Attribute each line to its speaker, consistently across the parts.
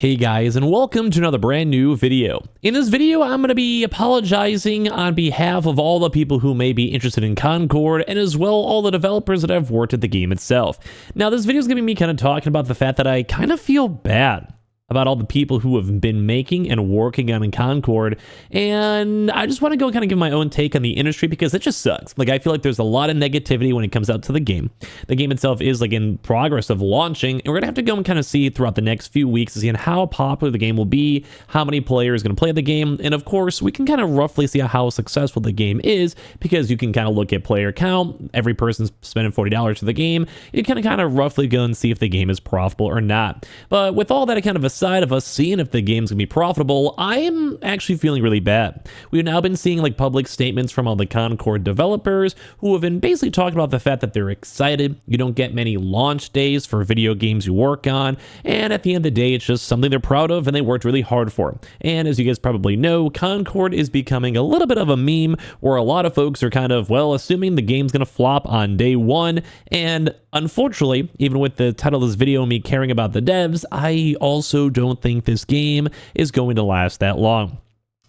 Speaker 1: Hey guys, and welcome to another brand new video. In this video, I'm going to be apologizing on behalf of all the people who may be interested in Concord, and as well all the developers that have worked at the game itself. Now, this video is going to be me kind of talking about the fact that I kind of feel bad about all the people who have been making and working on Concord, and I just want to go kind of give my own take on the industry because it just sucks. Like, I feel like there's a lot of negativity when it comes out to the game. The game itself is like in progress of launching, and we're gonna have to go and kind of see throughout the next few weeks to see how popular the game will be, how many players are gonna play the game, and of course we can kind of roughly see how successful the game is because you can kind of look at player count. Every person's spending $40 for the game. You can kind of roughly go and see if the game is profitable or not. But with all that kind of side of us seeing if the game's gonna be profitable, I am actually feeling really bad. We've now been seeing like public statements from all the Concord developers who have been basically talking about the fact that they're excited. You don't get many launch days for video games you work on, and at the end of the day, it's just something they're proud of and they worked really hard for. And as you guys probably know, Concord is becoming a little bit of a meme where a lot of folks are kind of, well, assuming the game's gonna flop on day one. And unfortunately, even with the title of this video, me caring about the devs, I also don't think this game is going to last that long.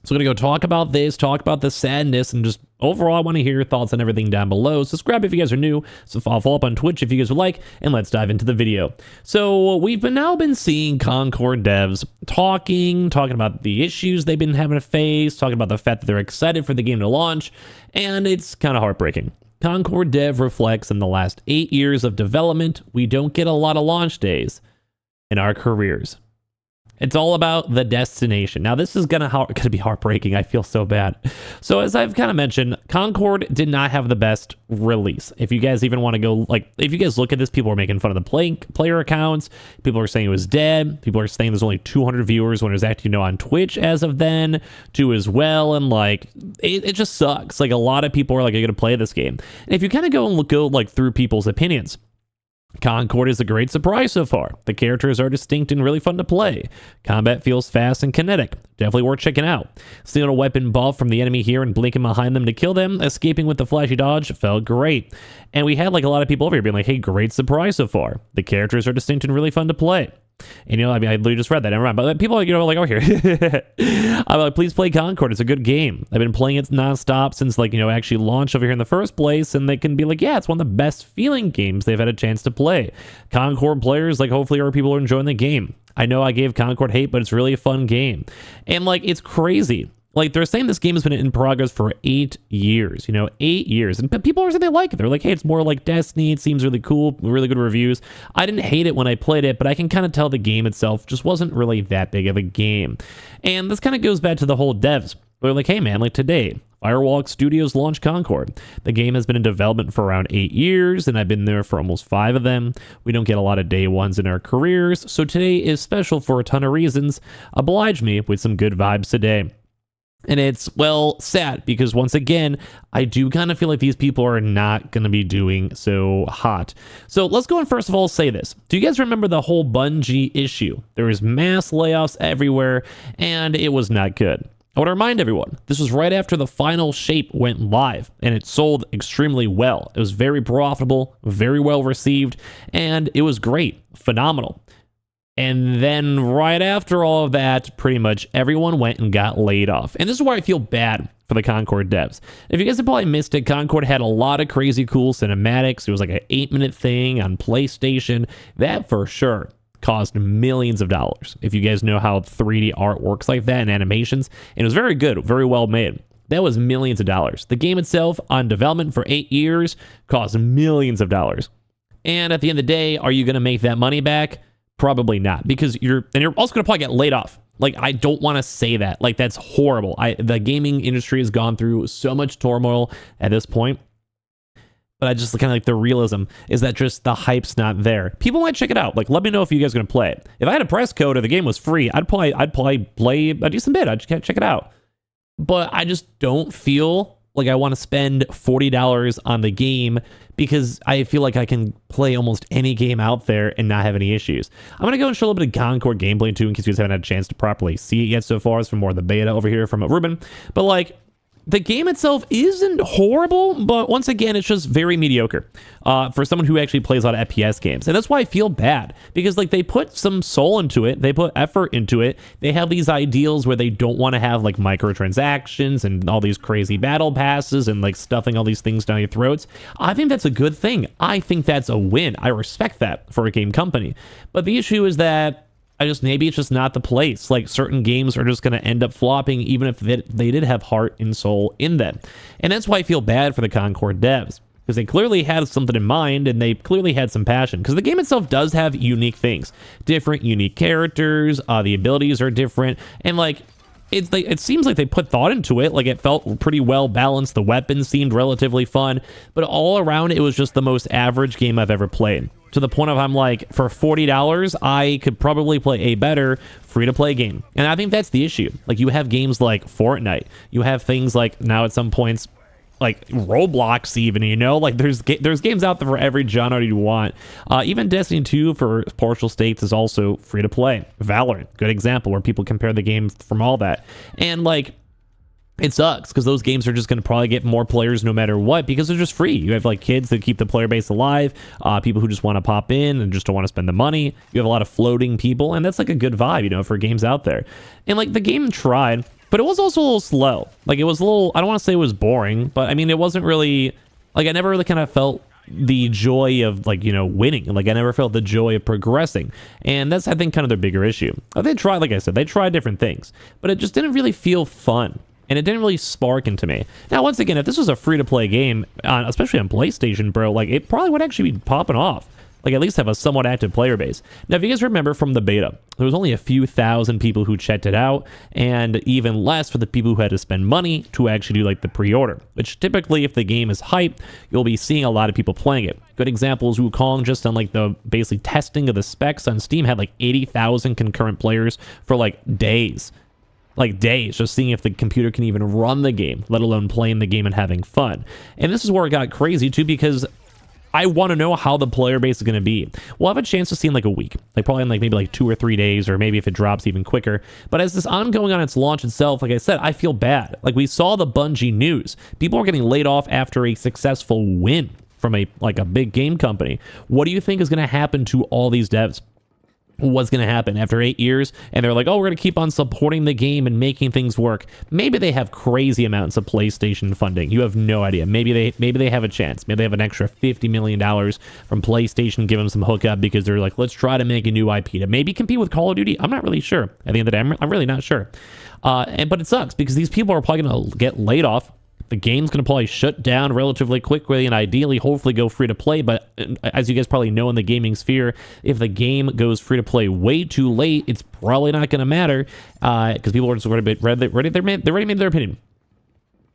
Speaker 1: So I'm going to go talk about this, talk about the sadness, and just overall, I want to hear your thoughts on everything down below. Subscribe if you guys are new, so follow up on Twitch if you guys would like, and let's dive into the video. So we've now been seeing Concord devs talking about the issues they've been having to face, talking about the fact that they're excited for the game to launch, and it's kind of heartbreaking. Concord dev reflects in the last 8 years of development, we don't get a lot of launch days in our careers. It's all about the destination. Now, this is gonna be heartbreaking. I feel so bad. So as I've kind of mentioned, Concord did not have the best release. If you guys even want to go, like, if you guys look at this, people are making fun of the player accounts. People are saying it was dead. People are saying there's only 200 viewers when there's actually, on Twitch as of then, too, as well. And like, it just sucks. Like, a lot of people are like, are gonna play this game. And if you kind of go like through people's opinions, Concord is a great surprise so far. The characters are distinct and really fun to play. Combat feels fast and kinetic. Definitely worth checking out. Stealing a weapon buff from the enemy here and blinking behind them to kill them, escaping with the flashy dodge felt great. And we had like a lot of people over here being like, hey, great surprise so far. The characters are distinct and really fun to play. And I mean, I literally just read that, never mind. But people are, like, over here. I'm like, please play Concord. It's a good game. I've been playing it nonstop since, like, actually launched over here in the first place. And they can be like, yeah, it's one of the best feeling games they've had a chance to play. Concord players, like, hopefully other people are enjoying the game. I know I gave Concord hate, but it's really a fun game. And, like, it's crazy. Like, they're saying this game has been in progress for 8 years, 8 years. And people are saying they like it. They're like, hey, it's more like Destiny. It seems really cool, really good reviews. I didn't hate it when I played it, but I can kind of tell the game itself just wasn't really that big of a game. And this kind of goes back to the whole devs. They're like, hey, man, like today, Firewalk Studios launched Concord. The game has been in development for around 8 years, and I've been there for almost 5 of them. We don't get a lot of day ones in our careers, so today is special for a ton of reasons. Oblige me with some good vibes today. And it's, well, sad because once again, I do kind of feel like these people are not going to be doing so hot. So let's go and first of all say this. Do you guys remember the whole Bungie issue? There was mass layoffs everywhere and it was not good. I want to remind everyone, this was right after the final shape went live and it sold extremely well. It was very profitable, very well received, and it was great, phenomenal. And then right after all of that, pretty much everyone went and got laid off. And this is why I feel bad for the Concord devs. If you guys have probably missed it, Concord had a lot of crazy cool cinematics. It was like an 8-minute thing on PlayStation. That for sure cost millions of dollars. If you guys know how 3D art works like that and animations. And it was very good, very well made. That was millions of dollars. The game itself on development for 8 years cost millions of dollars. And at the end of the day, are you going to make that money back? Probably not, because you're also going to probably get laid off. Like, I don't want to say that. Like, that's horrible. The gaming industry has gone through so much turmoil at this point. But I just kind of like the realism is that just the hype's not there. People might check it out. Like, let me know if you guys are going to play it. If I had a press code or the game was free, I'd probably play a decent bit. I'd just check it out. But I just don't feel like I want to spend $40 on the game because I feel like I can play almost any game out there and not have any issues. I'm going to go and show a little bit of Concord gameplay too in case you guys haven't had a chance to properly see it yet so far. It's from more of the beta over here from Ruben. But like, the game itself isn't horrible, but once again, it's just very mediocre for someone who actually plays a lot of FPS games. And that's why I feel bad, because like they put some soul into it, they put effort into it. They have these ideals where they don't want to have like microtransactions and all these crazy battle passes and like stuffing all these things down your throats. I think that's a good thing. I think that's a win. I respect that for a game company. But the issue is that maybe it's just not the place. Like certain games are just going to end up flopping, even if they did have heart and soul in them. And that's why I feel bad for the Concord devs, because they clearly had something in mind and they clearly had some passion, because the game itself does have unique things, different unique characters, the abilities are different, and like it seems like they put thought into it. Like it felt pretty well balanced. The weapons seemed relatively fun, but all around it was just the most average game I've ever played. To the point of I'm like, for $40, I could probably play a better free-to-play game. And I think that's the issue. Like you have games like Fortnite. You have things like now at some points like Roblox even, you know, like there's games out there for every genre you want. Even Destiny 2 for partial states is also free to play. Valorant, good example, where people compare the games from all that. And like, it sucks because those games are just going to probably get more players no matter what, because they're just free. You have like kids that keep the player base alive, people who just want to pop in and just don't want to spend the money. You have a lot of floating people, and that's like a good vibe, you know, for games out there. And like the game tried, but it was also a little slow. Like it was a little, I don't want to say it was boring, but I mean, it wasn't really, like I never really kind of felt the joy of like, you know, winning. Like I never felt the joy of progressing. And that's, I think, kind of their bigger issue. They tried, like I said, they tried different things, but it just didn't really feel fun. And it didn't really spark into me. Now, once again, if this was a free-to-play game, especially on PlayStation, bro, like it probably would actually be popping off. Like at least have a somewhat active player base. Now, if you guys remember from the beta, there was only a few thousand people who checked it out, and even less for the people who had to spend money to actually do like the pre-order, which typically if the game is hyped, you'll be seeing a lot of people playing it. Good examples, Wukong just on like the basically testing of the specs on Steam had like 80,000 concurrent players for like days. Like days, just seeing if the computer can even run the game, let alone playing the game and having fun. And this is where it got crazy too, because I want to know how the player base is going to be. We'll have a chance to see in like a week, like probably in like maybe like 2 or 3 days, or maybe if it drops even quicker. But as this ongoing on its launch itself, like I said, I feel bad. Like we saw the Bungie news. People are getting laid off after a successful win from a big game company. What do you think is going to happen to all these devs? What's going to happen after 8 years? And they're like, oh, we're going to keep on supporting the game and making things work. Maybe they have crazy amounts of PlayStation funding. You have no idea. Maybe they have a chance. Maybe they have an extra $50 million from PlayStation, give them some hookup because they're like, let's try to make a new IP to maybe compete with Call of Duty. I'm not really sure. At the end of the day, I'm really not sure. But it sucks because these people are probably going to get laid off. The game's going to probably shut down relatively quickly and ideally, hopefully go free to play. But as you guys probably know in the gaming sphere, if the game goes free to play way too late, it's probably not going to matter because people are just already made their opinion.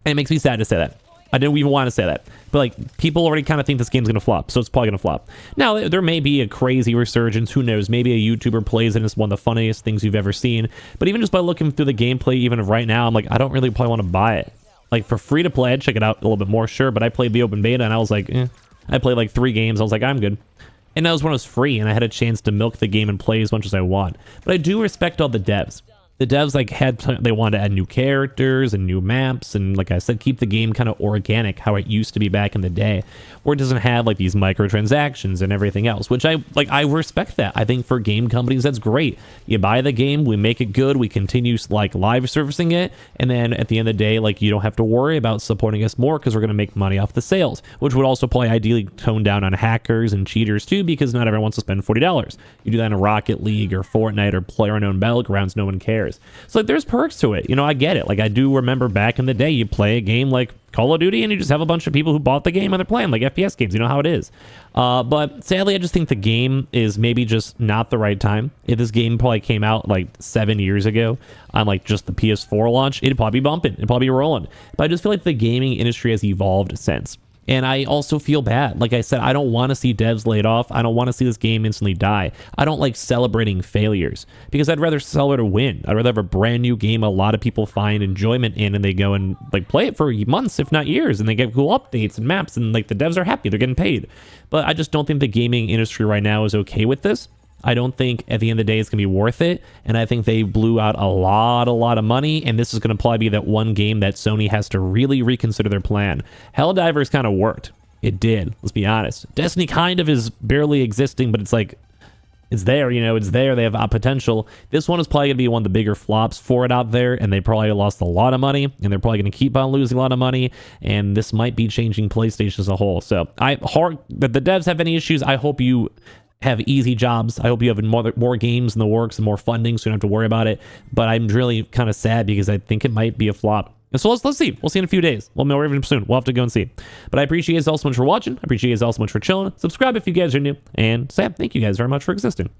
Speaker 1: And it makes me sad to say that. I didn't even want to say that. But like people already kind of think this game's going to flop. So it's probably going to flop. Now, there may be a crazy resurgence. Who knows? Maybe a YouTuber plays it and it's one of the funniest things you've ever seen. But even just by looking through the gameplay, even right now, I'm like, I don't really probably want to buy it. Like for free to play, I'd check it out a little bit more, sure, but I played the open beta and I was like, I played like 3 games. I was like, I'm good. And that was when it was free and I had a chance to milk the game and play as much as I want. But I do respect all the devs. The devs like they wanted to add new characters and new maps and like I said, keep the game kind of organic how it used to be back in the day, where it doesn't have like these microtransactions and everything else, which I respect that. I think for game companies that's great. You buy the game, we make it good, we continue like live servicing it, and then at the end of the day, like you don't have to worry about supporting us more because we're going to make money off the sales, which would also probably ideally tone down on hackers and cheaters too, because not everyone wants to spend $40. You do that in a Rocket League or Fortnite or PlayerUnknown Battlegrounds, no one cares. So like there's perks to it, you know. I get it. Like I do remember back in the day, you play a game like Call of Duty and you just have a bunch of people who bought the game and they're playing like FPS games. You know how it is. But sadly, I just think the game is maybe just not the right time. If this game probably came out like 7 years ago on like just the PS4 launch, it'd probably be bumping, it'd probably be rolling. But I just feel like the gaming industry has evolved since. And I also feel bad. Like I said, I don't want to see devs laid off. I don't want to see this game instantly die. I don't like celebrating failures because I'd rather celebrate a win. I'd rather have a brand new game a lot of people find enjoyment in and they go and like play it for months, if not years, and they get cool updates and maps and like the devs are happy, they're getting paid. But I just don't think the gaming industry right now is okay with this. I don't think at the end of the day it's going to be worth it. And I think they blew out a lot of money. And this is going to probably be that one game that Sony has to really reconsider their plan. Helldivers kind of worked. It did. Let's be honest. Destiny kind of is barely existing, but it's like, it's there, you know, it's there. They have potential. This one is probably going to be one of the bigger flops for it out there, and they probably lost a lot of money, and they're probably going to keep on losing a lot of money, and this might be changing PlayStation as a whole. So I hope that the devs have any issues. I hope you have easy jobs. I hope you have more games in the works and more funding, so you don't have to worry about it. But I'm really kind of sad because I think it might be a flop. And so let's see. We'll see in a few days. Well, no, even soon. We'll have to go and see. But I appreciate you guys all so much for watching. I appreciate you guys all so much for chilling. Subscribe if you guys are new. And Sam, thank you guys very much for existing.